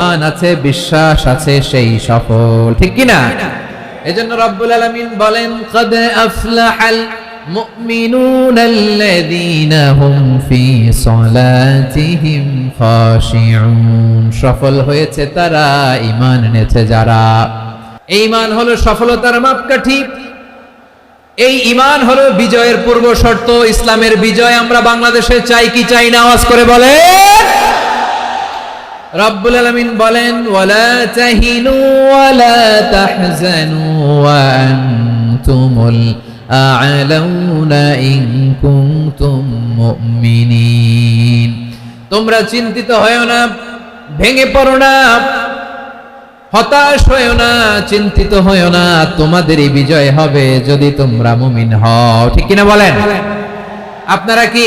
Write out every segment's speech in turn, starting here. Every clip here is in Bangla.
ঈমান আছে, বিশ্বাস আছে, সেই সফল। ঠিক কি না? এজন্য রব্বুল আলামিন বলেন, ক্বাদ আফলাহাল মুমিনুনা আল্লাযীনা হুম ফি সালাতিহিম খাশিউন। সফল হয়েছে তারা, ঈমান এনেছে যারা। এই ঈমান হলো সফলতার মাপকাঠি। এই ঈমান হলো বিজয়ের পূর্ব শর্ত। ইসলামের বিজয় আমরা বাংলাদেশে চাই কি চাই না? আওয়াজ করে বলেন। রব্বুল আলামিন বলেন, ওয়ালা তাহিনু ওয়ালা তাহজানু ওয়া আনতুমুল আ'লাউনা ইন কুনতুম মুমিনিন। তোমরা চিন্তিত হয়ো না, ভেঙে পড়ো না, হতাশ হয়ো না, চিন্তিত হয়ো না, তোমাদেরই বিজয় হবে যদি তোমরা মুমিন হও। ঠিক কিনা বলেন? আপনারা কি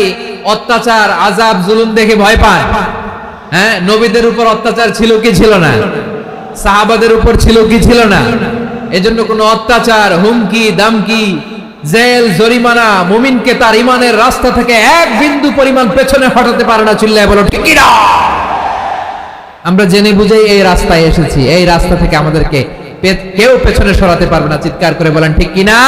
অত্যাচার, আযাব, জুলুম দেখে ভয় পান? হ্যাঁ, নবীদের উপর অত্যাচার ছিল কি ছিল না? সাহাবাদের উপর ছিল কি ছিল না? এজন্য কোনো অত্যাচার, হুমকি, দামকি, জেল, জরিমানা মুমিনকে তার ঈমানের রাস্তা থেকে এক বিন্দু পরিমাণ পেছনে হটাতে পারে না। চিল্লায় বলো ঠিক কি না? আমরা জেনে বুঝেই এই রাস্তায় এসেছি, এই রাস্তা থেকে আমাদেরকে কেউ পেছনে সরাতে পারবে না। চিৎকার করে বলেন ঠিক কি না?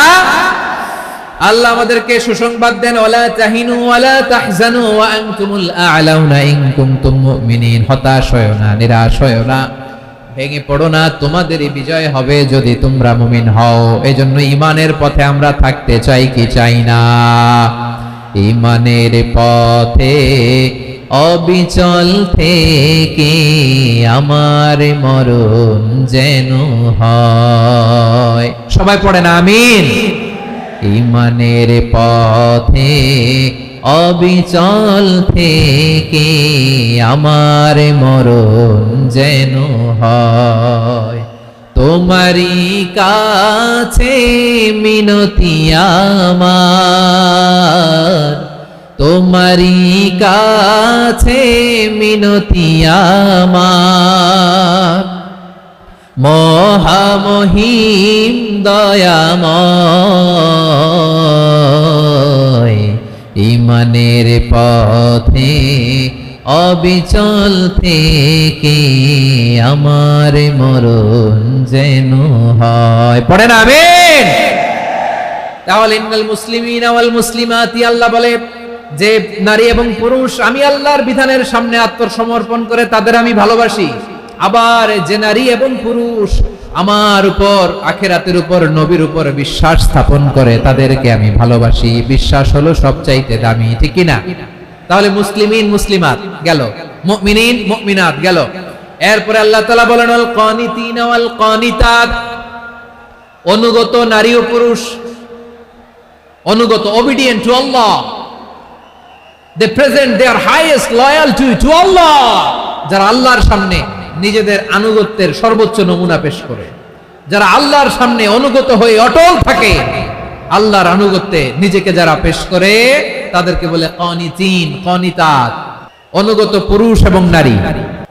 আল্লাহ আমাদেরকে সুসংবাদ দেন, ওয়ালা তাহিনু ওয়ালা তাহজানু ওয়া আনতুমুল আ'লাউনা ইন কুনতুম মুমিনিন। হতাশ হয়ো না, নিরাশ হয়ো না, ভেঙে পড়ো না, তোমাদেরই বিজয় হবে যদি তোমরা মুমিন হও। এজন্য ঈমানের পথে আমরা থাকতে চাই কি চাই না? ঈমানের পথে অবিচল থেকে আমার মরণ যেন হয়। সবাই পড়েন আমিন। ঈমানের পথে অবিচল থেকে আমার মরণ যেন হয়। তোমারই কাছে মিনতি আমার, তোমারই কাছে মিনতি আমার, মহামহিম দয়াময়। ঈমানের পথে অবিচল থেকে আমার মরণ যেন হয়। পড়েন আমিন। তাহলে ইন্নাল মুসলিমিনা ওয়াল মুসলিমাতি, আল্লাহ বলে যে নারী এবং পুরুষ আমি আল্লাহর বিধানের সামনে আত্মসমর্পণ করে তাদের আমি ভালোবাসি। আবার যে নারী এবং পুরুষ আমার উপর, আখিরাতের উপর, নবীর উপর বিশ্বাস স্থাপন করে তাদেরকে আমি ভালোবাসি। বিশ্বাস হলো সবচাইতে দামি। ঠিক কি না? তাহলে মুসলিমিন মুসলিমাত গেল, মুমিনিন মুমিনাত গেল। এরপরে আল্লাহ তাআলা বলেন, আল কানিতিনা ওয়াল কানিতাত। অনুগত নারী ও পুরুষ, অনুগত, obedient to Allah, they present their highest loyalty to Allah। যারা আল্লাহর সামনে নিজেদের আনুগত্যের সর্বোচ্চ নমুনা পেশ করে, যারা আল্লাহর সামনে অনুগত হয়ে অটল থাকে, আল্লাহর আনুগত্যে নিজেকে যারা পেশ করে তাদেরকে বলে কানিতিন, কানিতাত। অনুগত পুরুষ এবং নারী,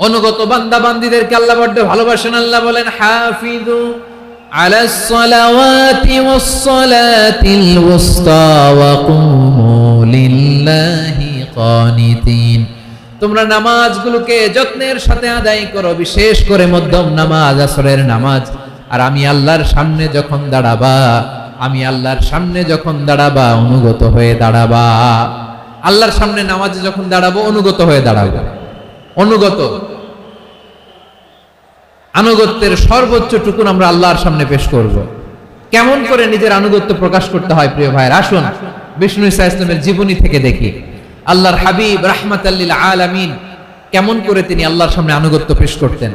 অনুগত বান্দা বান্দীদেরকে আল্লাহ বড় ভালোবাসেন। আল্লাহ বলেন, হাফিজু আলাস সালাওয়াতি ওয়াস সালাতিল ওয়াসতা ওয়া কুমু লিল্লাহি কানিতিন। তোমরা নামাজগুলোকে যত্নের সাথে আদায় করো, বিশেষ করে মধ্যম নামাজ, আসরের নামাজ। আর আমি আল্লাহর সামনে যখন দাঁড়াবা, আমি আল্লাহর সামনে যখন দাঁড়াবা অনুগত হয়ে দাঁড়াবা। আল্লাহর সামনে নামাজে যখন দাঁড়াবো অনুগত হয়ে দাঁড়াবো। অনুগত, আনুগত্যের সর্বোচ্চ টুকুন আমরা আল্লাহর সামনে পেশ করব। কেমন করে নিজের আনুগত্য প্রকাশ করতে হয় প্রিয় ভাইয়ের, আসুন বিষ্ণু ঈসা ইসলামের জীবনী থেকে দেখি। আল্লাহর হাবিব রাহমাতাল লিল আলামিন কেমন করে তিনি আল্লাহর সামনে আনুগত্য পেশ করতেন।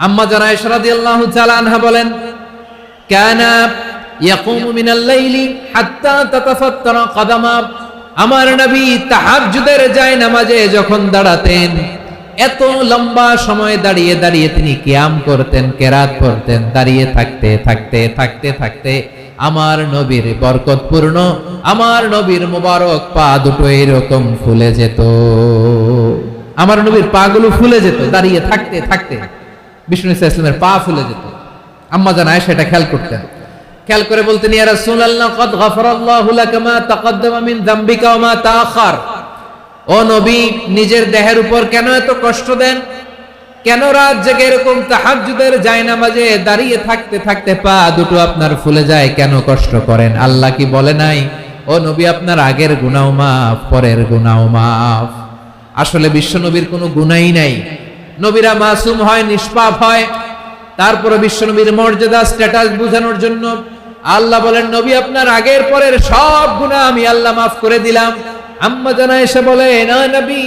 আম্মা জানা আয়েশা রাদিয়াল্লাহু তাআলা আনহা বলেন, কানা ইয়াকুমু মিনাল লাইলি হাত্তা তাতাফাত্তারা কদামা। আমার নবী তাহাজ্জুদের যায় নামাজে যখন দাঁড়াতেন, এত লম্বা সময় দাঁড়িয়ে দাঁড়িয়ে তিনি কিয়াম করতেন, কেরাত করতেন। দাঁড়িয়ে থাকতে থাকতে থাকতে থাকতে আমার নবীর বরকতপূর্ণ, আমার নবীর মোবারক পা দুটো এরকম ফুলে যেত। আমার নবীর পা গুলো ফুলে যেত দাঁড়িয়ে থাকতে থাকতে। বিষ্ণু ঈসা ইসলামের পা ফুলে যেত। আম্মা জান আয়েশা এটা খেয়াল করতেন। খেয়াল করে বলতেন, ইয়া রাসূলুল্লাহ ক্বাদ গাফারাল্লাহু লাকা মা তাকাদ্দামা মিন যামবিকা ওয়া মা তাআখার। ও নবী, নিজের দেহের উপর কেন এত কষ্ট দেন, কেন রাত জেগে এরকম তাহাজ্জুদের জায়নামাজে দাঁড়িয়ে থাকতে থাকতে পা দুটো আপনার ফুলে যায়, কেন কষ্ট করেন? আল্লাহ কি বলে নাই ও নবী আপনার আগের গুনাহ মাফ, পরের গুনাহ মাফ? আসলে বিশ্ব নবীর কোনো গুনাহই নাই। নবীরা মাসুম হয়, নিষ্পাপ হয়। তারপরে বিশ্ব নবীর মর্যাদা স্ট্যাটাস বোঝানোর জন্য আল্লাহ বলেন নবী আপনার আগের পরের সব গুনাহ আমি আল্লাহ মাফ করে দিলাম। আম্মা জানা এসে বলে না নবী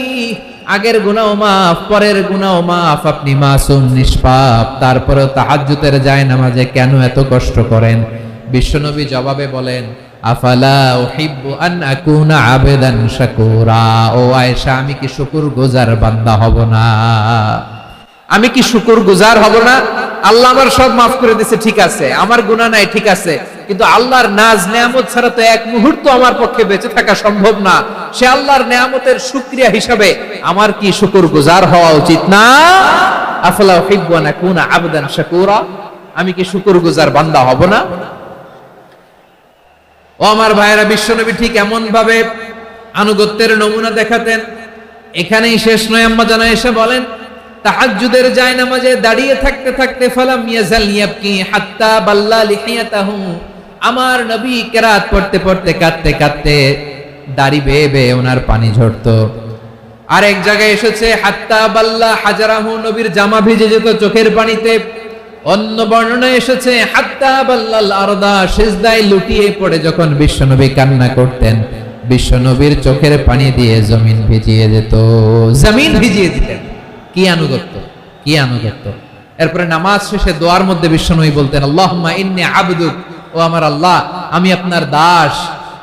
আগের গুনাহ মাফ, পরের গুনাহ মাফ, আপনি মাসুম নিষ্পাপ, তারপরে তাহাজ্জুদের জায়নামাজে কেন এত কষ্ট করেন? বিশ্বনবী জবাবে বলেন আফালা উহিব্বু আন আকুনা আবেদান শাকুরা। ও আয়েশা, আমি কি শুকরগুজার বান্দা হব না? আমি কি শুকরগুজার হব না? আল্লাহ আমার সব মাফ করে দিয়েছে, ঠিক আছে, আমার গুনাহ নাই, ঠিক আছে, কিন্তু আল্লাহর নাজ নেয়ামত ছাড়া তো এক মুহূর্ত আমার পক্ষে বেঁচে থাকা সম্ভব না। সে আল্লাহর নেয়ামতের শুকরিয়া হিসাবে আমার কি শুকরগুজার হওয়া উচিত না? আফালা উহিব্বু আন আকুনা আবদান শাকুরা। আমি কি শুকরগুজার বান্দা হব না? ও আমার ভাইয়েরা, বিশ্বনবী ঠিক এমন ভাবে আনুগত্যের নমুনা দেখাতেন। এখানেই শেষ নয়, আম্মা জানা এসে বলেন তাহাজ্জুদের জায়নামাজে দাঁড়িয়ে থাকতে থাকতে ফালাম ইয়াজাল ইয়াবকি হাত্তা বাল্লা লিহিয়াতাহু। আমার নবী কিরাত পড়তে পড়তে কাঁদতে কাঁদতে দাড়ি বেয়ে বেয়ে ওনার পানি ঝরতো। আর এক জায়গায় এসেছে হাত্তা বাল্লা হাজারাহু, নবীর জামা ভিজে যেত চোখের পানিতে। অন্য বর্ণনায় এসেছে হাত্তা বাল্লাল আরদা, সিজদায় লুটিয়ে পড়ে যখন বিশ্বনবী কান্না করতেন বিশ্বনবীর চোখের পানি দিয়ে জমিন ভিজিয়ে যেত, জমিন ভিজিয়ে দিতেন। কি আনুগত্য, কি আনুগত্য! এরপরে নামাজ শেষে দোয়ার মধ্যে বিশ্বনবী বলতেন আল্লাহুম্মা ইন্নী আবদুক, ও আমার আল্লাহ আমি আপনার দাস,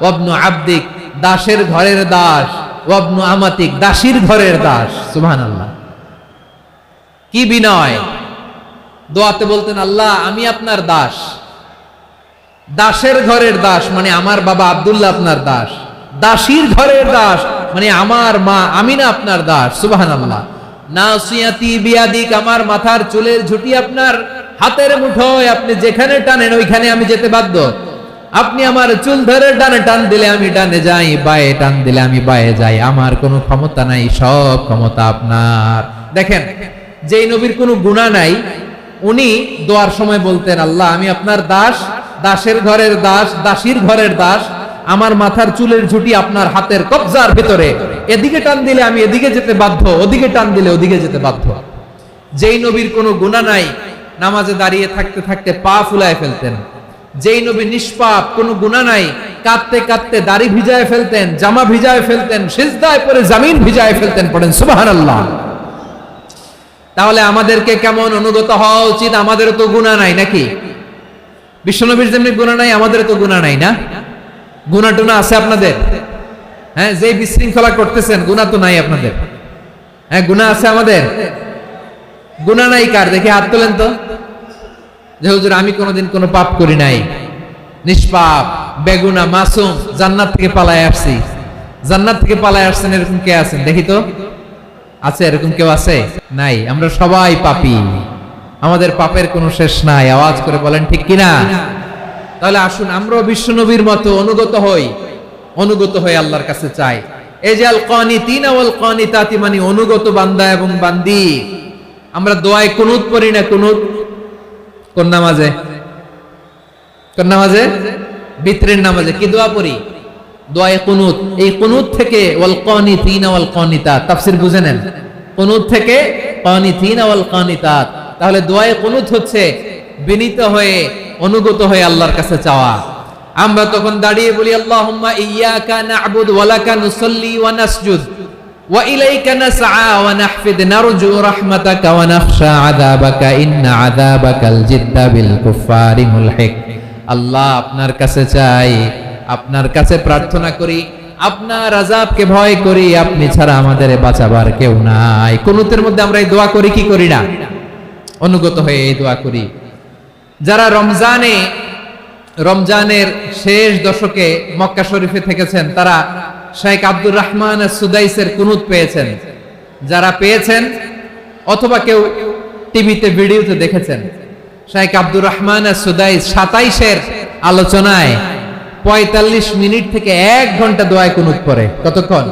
ওয়াবনু আবদিক, দাসের ঘরের দাস, ওয়াবনু আমাতিক, দাসীর ঘরের দাস। সুবহানাল্লাহ, কি বিনয়! দোয়াতে বলতেন আল্লাহ আমি আপনার দাস, দাসের ঘরের দাস মানে আমার বাবা আব্দুল্লাহ আপনার দাস, দাসীর ঘরের দাস মানে আমার মা আমিনা আপনার দাস। সুবহানাল্লাহ। নাসিয়াতি বিয়াদিক, আমার মাথার চুলের ঝুঁটি আপনার হাতের মুঠোয়, আপনি যেখানে টানেন ওইখানে আমি যেতে বাধ্য। আপনি আমার চুল ধরে ডানে টান দিলে আমি ডানে যাই, বায়ে টান দিলে আমি বায়ে যাই, আমার কোনো ক্ষমতা নাই, সব ক্ষমতা আপনার। দেখেন, যেই নবীর কোনো গুনাহ নাই উনি দোয়ার সময় বলতেন আল্লাহ আমি আপনার দাস, দাসের ঘরের দাস, দাসীর ঘরের দাস, আমার মাথার চুলের ঝুঁটি আপনার হাতের কবজার ভিতরে, এদিকে টান দিলে আমি এদিকে যেতে বাধ্য, ওদিকে টান দিলে ওদিকে যেতে বাধ্য। যেই নবীর কোনো গুনাহ নাই নামাজে দাঁড়িয়ে থাকতে থাকতে পা ফুলায় ফেলতেন। যেই নবী নিষ্পাপ, কোনো গুনাহ নাই, কাঁদতে কাঁদতে দাড়ি ভিজায় ফেলতেন, জামা ভিজায় ফেলতেন, সিজদায় পড়ে জমিন ভিজায় ফেলতেন। পড়েন সুবহানাল্লাহ। তাহলে আমাদেরকে কেমন অনুগত হওয়া উচিত? আমাদেরও তো গুনাহ নাই নাকি? বিশ্বনবীর যেমনি গুনাহ নাই আমাদেরও তো গুনাহ নাই না? গুনাহ টুনা আছে আপনাদের? হ্যাঁ, যে বিশৃঙ্খলা করতেছেন গুনাহ তো নাই আপনাদের? হ্যাঁ, গুনাহ আছে আমাদের? গুনাহ নাই কার? দেখি হাত তোলেন তো, যে হুজুর আমি কোনোদিন কোনো পাপ করি নাই, নিষ্পাপ, বেগুনা, মাসুম, জান্নাত থেকে পালায় আসছি। জান্নাত থেকে পালায় আসছেন এরকম কে আছেন দেখি তো? আছে এরকম কেউ? আছে? নাই। আমরা সবাই পাপী, আমাদের পাপের কোনো শেষ নাই। আওয়াজ করে বলেন ঠিক কিনা? তাহলে আসুন আমরাও বিশ্বনবীর মতো অনুগত হই, অনুগত হয়ে আল্লাহর কাছে চাই। এই যে আল কানিতিনা ওয়াল কানিতাতি মানে অনুগত বান্দা এবং বান্দি। আমরা দোয়ায় কুনুত পড়ি না? কুনুত কোন নামাজে? কোন নামাজে? বিতরের নামাজে কি দোয়া পড়ি? দোয়ায়ে কুনুত। এই কুনুত থেকে ওয়াল কানিতিনা ওয়াল কানিতাত তাফসীর বুঝে নেন। কুনুত থেকে কানিতিনা ওয়াল কানিতাত। তাহলে দোয়ায়ে কুনুত হচ্ছে বিনীত হয়ে অনুগত হয়ে আল্লাহর কাছে চাওয়া। আমরা তখন দাঁড়িয়ে বলি আল্লাহুম্মা ইয়্যাকা না'বুদু ওয়া লাকা নুসাল্লি ওয়া নাসজুদ ওয়া ইলাইকা নাসআ ওয়া নাহফিদ নারজু রাহমাতাকা ওয়া নাখশা আযাবাকা ইন্না আযাবাকাল জিদ্দা বিল কুফফারি মুলহিক। আল্লাহ আপনার কাছে চাই, আপনার কাছে প্রার্থনা করি, আপনার আযাবকে ভয় করি, আপনি ছাড়া আমাদের বাঁচাবার কেউ নাই। কুনুতের মধ্যে আমরা এই দোয়া করি কি করি না? অনুগত হয়ে এই দোয়া করি। যারা রমজানের শেষ দশকে মক্কা শরীফে থেকেছেন তারা শেখ আব্দুর রহমান সুদাইসের কুনুত পেয়েছেন। যারা পেয়েছেন অথবা কেউ টিভিতে ভিডিওতে দেখেছেন, শেখ আব্দুর রহমান সুদাইস 27-এর আলোচনায় 45 মিনিট থেকে 1 ঘন্টা দোয়ায় কুনুত পড়ে। কতক্ষণ?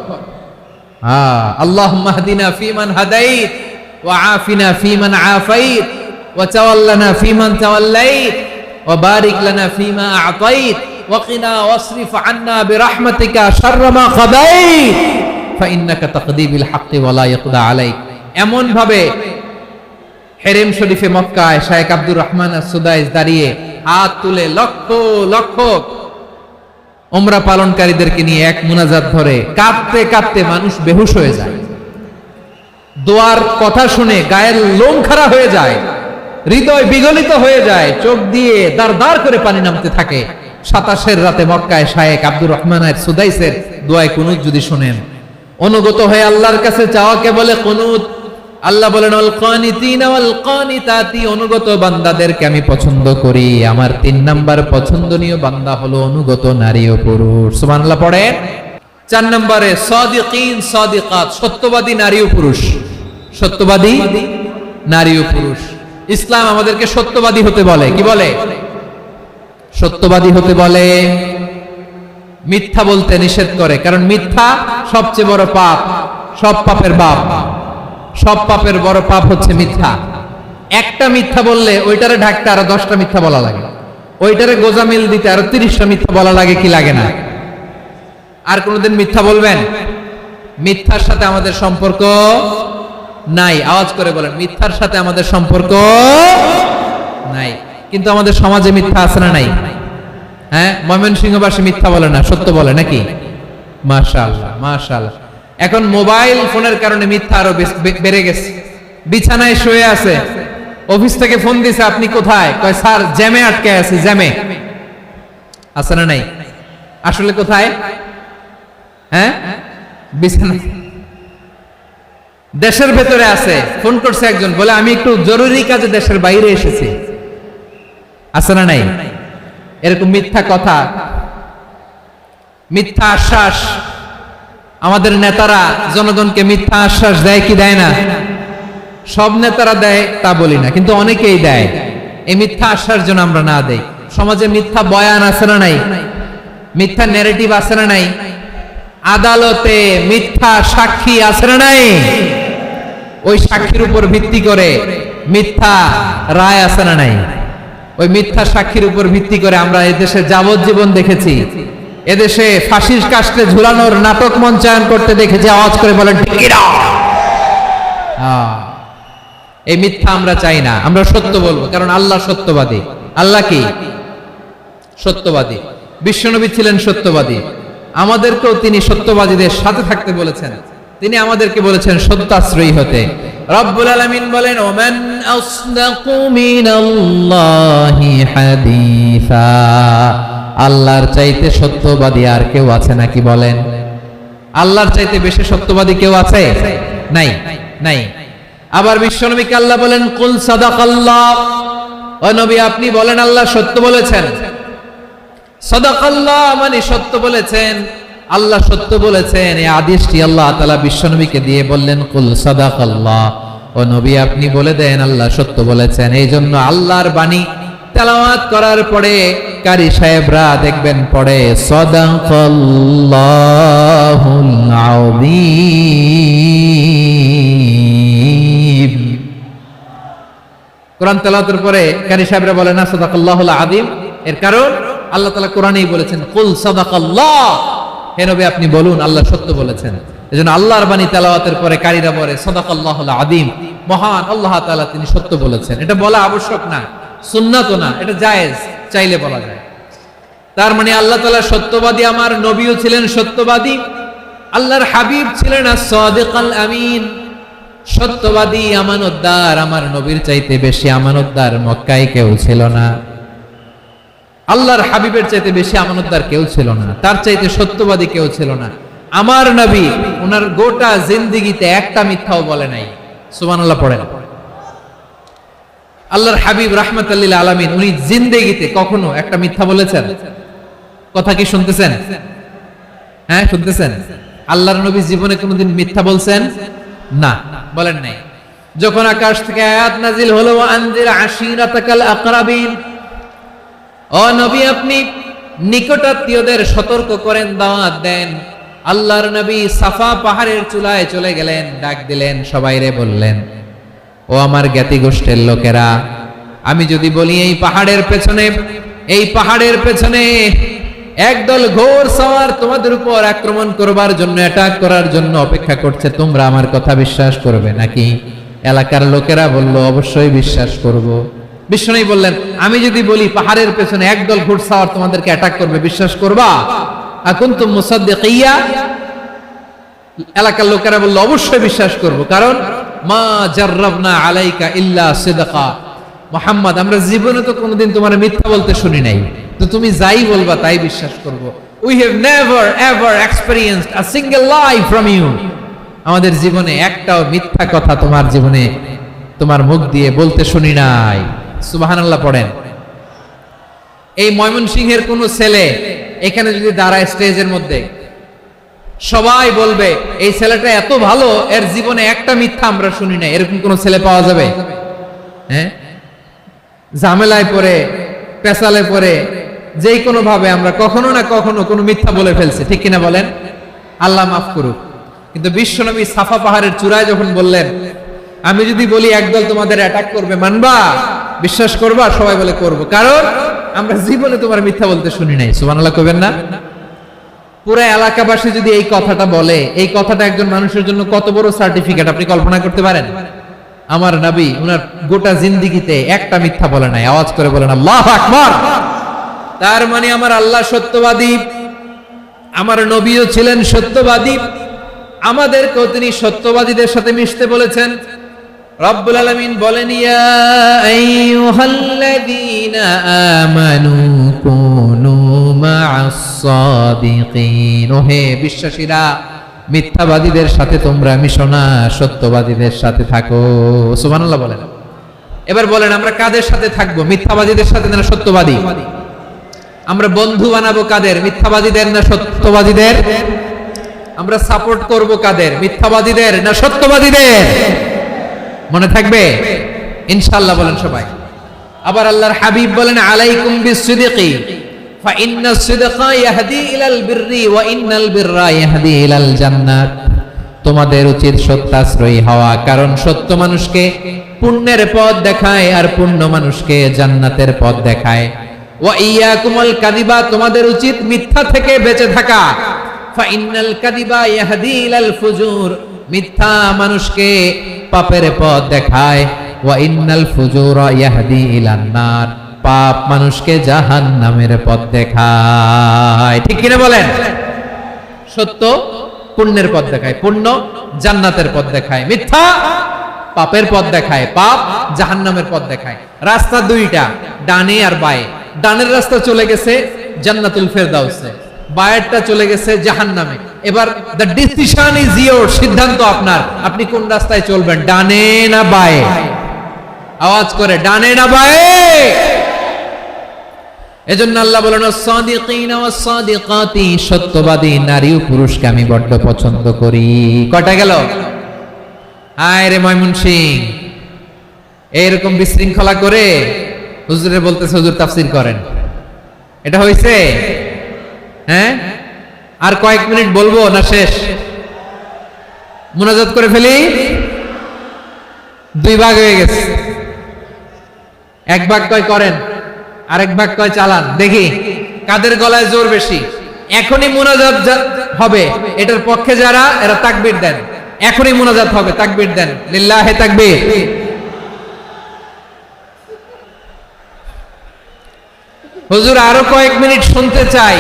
আল্লাহুম্মা হদিনা ফিমান হাদাইত وعافنا فيمن عافيت وتولنا فيمن توليت وبارك لنا فيما أعطيت وقنا واصرف عنا برحمتك شر ما قضيت فإنك تقضي بالحق ولا يقضى عليك। এমন ভাবে হেরেম শরীফে মক্কায় শায়েখ আব্দুর রহমান আস-সুদাইস দাঁড়িয়ে হাত তুলে লক্ষ লক্ষ উমরা পালনকারীদেরকে নিয়ে এক মুনাজাত ধরে কাঁদতে কাঁদতে মানুষ বেহুশ হয়ে যায়। দোয়ার কথা শুনে গায়ের লোম খাড়া হয়ে যায়, হৃদয় বিগলিত হয়ে যায়, চোখ দিয়ে দার দার করে পানি নামতে থাকে। 27 রাতে মক্কায় শায়েখ আব্দুর রহমান আস-সুদাইসের দোয়ায় কুনুত যদি শুনেন, অনুগত হয়ে আল্লাহর কাছে চাওয়াকে বলে কুনুত। আল্লাহ বলেন আল কানিতিনা ওয়াল কানিতাতি, অনুগত বান্দাদেরকে আমি পছন্দ করি। আমার 3 নাম্বার পছন্দনীয় বান্দা হলো অনুগত নারী ও পুরুষ। সুবহানাল্লাহ পড়েন। 4 নম্বরে সাদিকিন সাদিকাত, সত্যবাদী নারী ও পুরুষ। সত্যবাদী নারী ও পুরুষ। ইসলাম আমাদেরকে সত্যবাদী হতে বলে। কি বলে? সত্যবাদী হতে বলে। মিথ্যা বলতে নিষেধ করে, কারণ মিথ্যা সবচেয়ে বড় পাপ, সব পাপের বাপ। সব পাপের বড় পাপ হচ্ছে মিথ্যা। একটা মিথ্যা বললে ওইটারে ঢাকতে আরো 10টা মিথ্যা বলা লাগে, ওইটারে গোজামিল দিতে আরো 30টা মিথ্যা বলা লাগে, কি লাগে না? আর কোনদিন মিথ্যা বলবেন? মিথ্যার সাথে আমাদের সম্পর্ক নাই। আওয়াজ করে বলেন, মিথ্যার সাথে আমাদের সম্পর্ক নাই। কিন্তু আমাদের সমাজে মিথ্যা আছে না নাই? হ্যাঁ, ময়মনসিংহবাসী মিথ্যা বলে না, সত্য বলে নাকি? মাশাআল্লাহ মাশাআল্লাহ। এখন মোবাইল ফোনের কারণে মিথ্যা আরো বেড়ে গেছে। বিছানায় শুয়ে আছে, অফিস থেকে ফোন দিছে, আপনি কোথায়? কয় স্যার জ্যামে আটকে আছি। জ্যামে আছে না নাই? আসলে কোথায়? হ্যাঁ, বিছানা। দেশের ভেতরে আছে, ফোন করছে একজন, বলে আমি একটু জরুরি কাজে দেশের বাইরে এসেছি। আছে না নাই? এরকম মিথ্যা কথা, মিথ্যা আশ্বাস। আমাদের নেতারা জনগণকে মিথ্যা আশ্বাস দেয় কি দেয় না? সব নেতারা দেয় তা বলি না, কিন্তু অনেকেই দেয়। এই মিথ্যা আশ্বাস যেন আমরা না দেই। সমাজে মিথ্যা বয়ান আছে না নাই? মিথ্যা ন্যারেটিভ আছে না নাই? আদালতে মিথ্যা সাক্ষী আছে না নাই? ওই সাক্ষীর উপর ভিত্তি করে মিথ্যা রায় আছে না নাই? ওই মিথ্যা সাক্ষীর উপর ভিত্তি করে আমরা এদেশে যাবজ্জীবন দেখেছি, এদেশে ফাঁসির কাস্টে ঝুলানোর নাটক মঞ্চায়ন করতে দেখেছি। আওয়াজ করে বলেন ঠিক কিনা? এই মিথ্যা আমরা চাই না, আমরা সত্য বলবো, কারণ আল্লাহ সত্যবাদী। আল্লাহ কি? সত্যবাদী। বিশ্বনবী ছিলেন সত্যবাদী, আমাদেরকেও তিনি সত্যবাদীদের সাথে থাকতে বলেছেন। তিনি আমাদেরকে বলেছেন সত্যাশ্রয়ী হতে। রব্বুল আলামিন বলেন ওমান আসদাকু মিনাল্লাহি হাদিসা, আল্লাহর চাইতে সত্যবাদী আর কেউ আছে নাকি বলেন? আল্লাহর চাইতে বেশি সত্যবাদী কেউ আছে? নাই, নাই। আবার বিশ্বনবীকে আল্লাহ বলেন কুল সাদাকাল্লাহ, ও নবী আপনি বলেন আল্লাহ সত্য বলেছেন। সাদাকাল্লাহ মানে সত্য বলেছেন, আল্লাহ সত্য বলেছেন। এই আদেশটি আল্লাহ তাআলা বিশ্বনবীকে দিয়ে বললেন কুল সাদাকাল্লাহ, ও নবী আপনি বলে দেন আল্লাহ সত্য বলেছেন। এই জন্য আল্লাহর বাণী তেলাওয়াত করার পরে কারি সাহেবরা দেখবেন পড়ে সাদাকাল্লাহুল আযীম। কোরআন তেলাওয়াতের পরে কারি সাহেবরা বলে না সাদাকাল্লাহুল আযীম, এর কারণ আল্লাহ তাআলা কোরআনেই বলেছেন কুল সাদাকাল্লাহ, হে নবী আপনি বলুন আল্লাহ সত্য বলেছেন। এজন্য আল্লাহর বাণী তেলাওয়াতের পরে কারীরা বলে সাদাকাল্লাহুল আযীম, মহান আল্লাহ তাআলা তিনি সত্য বলেছেন। এটা বলা আবশ্যক না, সুন্নাতও না, এটা জায়েজ, চাইলে বলা যায়। তার মানে আল্লাহ তাআলা সত্যবাদী, আমার নবীও ছিলেন সত্যবাদী, আল্লাহর হাবিব ছিলেন as-সাদিকাল আমিন, সত্যবাদী আমানতদার। আমার নবীর চাইতে বেশি আমানতদার মক্কায় কেউ ছিল না, আল্লাহর হাবিবের চাইতে বেশি আমানতদার কেউ ছিল না, তার চাইতে সত্যবাদী কেউ ছিল না। আমার নবী ওনার গোটা জিন্দেগিতে একটা মিথ্যাও বলে নাই। সুবহানাল্লাহ পড়েন। আল্লাহর হাবিব রাহমাতাল লিল আলামিন উনি জিন্দেগিতে কখনো একটা মিথ্যা বলেছেন? কথা কি শুনতেছেন? হ্যাঁ শুনতেছেন? আল্লাহর নবী জীবনে কোনোদিন মিথ্যা বলছেন? না, বলেন নাই। যখন আকাশ থেকে আয়াত নাজিল হলো আনজির আশিরাতাকাল আকরাবিন, ও নবী আপনি নিকটাত্মীয়দের সতর্ক করেন, দাওয়াত দেন। আল্লাহর নবী সাফা পাহাড়ের চূড়ায় চলে গেলেন, ডাক দিলেন, সবাইরে বললেন ও আমার জ্ঞাতি গোষ্ঠীর লোকেরা, আমি যদি বলি এই পাহাড়ের পেছনে একদল ঘোর সওয়ার তোমাদের উপর আক্রমণ করবার জন্য, অ্যাটাক করার জন্য অপেক্ষা করছে, তোমরা আমার কথা বিশ্বাস করবে নাকি? এলাকার লোকেরা বলল, অবশ্যই বিশ্বাস করব। বিষ্ণু বললেন, আমি যদি বলি পাহাড়ের পেছনে একদল ঘোড়সাওয়ার তোমাদেরকে অ্যাটাক করবে, বিশ্বাস করবা? আকুনতুম মুসাদ্দিকিয়া? এলাকার লোকেরা বলল, অবশ্যই বিশ্বাস করব, কারণ মা জাররাবনা আলাইকা ইল্লা সিদকা। মুহাম্মদ, আমরা জীবনে তো কোনোদিন তোমার মিথ্যা বলতে শুনি নাই, তো তুমি যাই বলবা তাই বিশ্বাস করব। We have never ever experienced a single lie from you. আমাদের জীবনে একটাও মিথ্যা কথা তোমার জীবনে, তোমার মুখ দিয়ে বলতে শুনি নাই। সুবহানাল্লাহ পড়েন। এই ময়মনসিংহের কোন ছেলে এখানে যদি দাঁড়ায় স্টেজের মধ্যে, সবাই বলবে এই ছেলেটা এত ভালো, এর জীবনে একটা মিথ্যা আমরা শুনি নাই। এরকম কোন ছেলে পাওয়া যাবে? হ্যাঁ, ঝামেলায় পড়ে, পেশালে পড়ে, যেই কোনো ভাবে আমরা কখনো না কখনো কোনো মিথ্যা বলে ফেলছি, ঠিক কিনা বলেন? আল্লাহ মাফ করুক। কিন্তু বিশ্বনবী সাফা পাহাড়ের চূড়ায় যখন বললেন, আমি যদি বলি একদল তোমাদের অ্যাটাক করবে, মানবা? বিশ্বাস করবা? সবাই বলে করব, কারণ আমরা জীবনে তোমার মিথ্যা বলতে শুনি নাই। সুবহানাল্লাহ কইবেন না? পুরা এলাকাবাসী যদি এই কথাটা বলে, এই কথাটা একজন মানুষের জন্য কত বড় সার্টিফিকেট আপনি কল্পনা করতে পারেন? আমার নবী উনার গোটা জিন্দেগিতে একটা মিথ্যা বলে নাই। আওয়াজ করে বলেন আল্লাহু আকবার। তার মানে আমার আল্লাহ সত্যবাদী, আমার নবীও ছিলেন সত্যবাদী, আমাদেরকেও তিনি সত্যবাদীদের সাথে মিশতে বলেছেন। রব্বুল আলামিন বলেন, ইয়া আইয়ুহাল্লাযীনা আমানু কুনু মা'আস সাদিকিন। ওহে বিশ্বাসীরা, মিথ্যাবাদীদের সাথে তোমরা মিশো না, সত্যবাদীদের সাথে থাকো। সুবহানাল্লাহ বলেন। এবার বলেন, আমরা কাদের সাথে থাকবো? মিথ্যাবাদীদের সাথে না সত্যবাদী? আমরা বন্ধু বানাবো কাদের? মিথ্যাবাদীদের না সত্যবাদীদের? আমরা সাপোর্ট করব কাদের? মিথ্যাবাদীদের না সত্যবাদীদের? মনে থাকবে ইনশাআল্লাহ বলেন সবাই। আবার আল্লাহর হাবিব বলেন, আলাইকুম বিসসিদকি ফা ইন্নাস সিদকা ইয়াহদি ইলাল বিররি ওয়া ইন্নাল বিররা ইয়াহদি ইলাল জান্নাত। তোমাদের উচিত সত্যাশ্রয়ী হওয়া, কারণ সত্য মানুষকে পুণ্যের পথ দেখায় আর পুণ্য মানুষকে জান্নাতের পথ দেখায়। ওয়া ইয়াকুমুল কাযিবা, তোমাদের উচিত মিথ্যা থেকে বেঁচে থাকা। ফা ইন্নাল কাযিবা ইয়াহদি ইলাল ফুজুর, মিথ্যা মানুষকে পাপের পথ দেখায়। ওয়া ইন্নাল ফুজুরা ইয়াহদি ইলান নার, পাপ মানুষকে জাহান্নামের পথ দেখায়। ঠিক কিনা বলেন? সত্য পুণ্যের পথ দেখায়, পুণ্য জান্নাতের পথ দেখায়, মিথ্যা পাপের পথ দেখায়, পাপ জাহান্নামের পথ দেখায়। রাস্তা দুইটা, ডানে আর বায়ে। ডানের রাস্তা চলে গেছে জান্নাতুল ফেরদাউসে, বায়েরটা চলে গেছে জাহান্নামে। এবার দ্য ডিসিশন ইজ ইয়োর, সিদ্ধান্ত আপনার, আপনি কোন রাস্তায় চলবেন, ডানে না বায়ে? আওয়াজ করে, ডানে না বায়ে? এজন্য আল্লাহ বলেন, সাদিকিনা ওয়াস সাদিকাতি, সত্যবাদী নারী ও পুরুষকে আমি বড্ড পছন্দ করি। কয়টা গেল? হায় রে ময়মনসিং, এইরকম বিশৃঙ্খলা করে হুজুরে বলতেছে হুজুর তাফসীর করেন, এটা হইছে? হ্যাঁ, আর কয়েক মিনিট বলবো না শেষ? মুনাজাত করে ফেলি। দুই ভাগ হয়ে গেছে, এক ভাগ কয় করেন, আরেক ভাগ কয় চালান। দেখি কাদের গলায় জোর বেশি। এখনই মুনাজাত হবে, এটার পক্ষে যারা, এরা তাকবীর দেন। এখনই মুনাজাত হবে, তাকবীর দেন, লিল্লাহে তাকবীর। হুজুর আরো কয়েক মিনিট শুনতে চাই,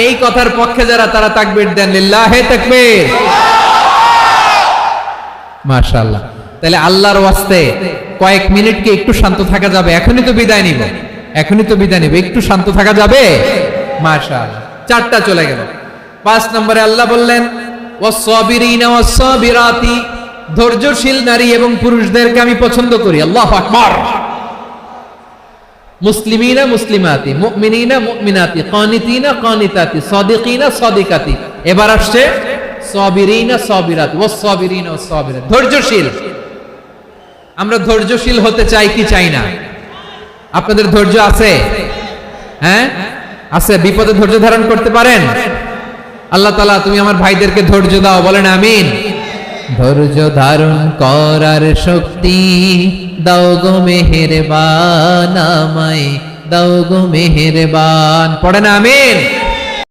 এই কথার পক্ষে যারা, তারা তাকবীর দেন, লিল্লাহে তাকবীর। মাশাআল্লাহ। তাহলে আল্লাহর ওয়াস্তে কয়েক মিনিট কি একটু শান্ত থাকা যাবে? এখনই তো বিদায় নিব, এখনই তো বিদায় নিব, একটু শান্ত থাকা যাবে? মাশাআল্লাহ। চারটা চলে গেল। 5 নম্বরে আল্লাহ বললেন, ওয়াস-সাবিরিনা ওয়াস-সাবিরাতি, ধৈর্যশীল নারী এবং পুরুষদেরকে আমি পছন্দ করি। আল্লাহু আকবার। মুসলিমিনা মুসলিমাতি, মুমিনিনা মুমিনাতি, কানিতিনা কানিতাতি, সাদিকিনা সাদিকাতি। এবার আসছে সাবিরিনা সাবিরাত, ওয়াস-সাবিরিনা ওয়াস-সাবিরাত, ধৈর্যশীল। আমরা ধৈর্যশীল হতে চাই কি চাই না? আপনাদের ধৈর্য আছে? হ্যাঁ আছে? বিপদে ধৈর্য ধারণ করতে পারেন? আল্লাহ তাআলা তুমি আমার ভাইদেরকে ধৈর্য দাও, বলেন আমিন। ধৈর্য ধারণ করার শক্তি দাও গো মেহেরবান আমায়, দাও গো মেহেরবান। পড়েন আমিন।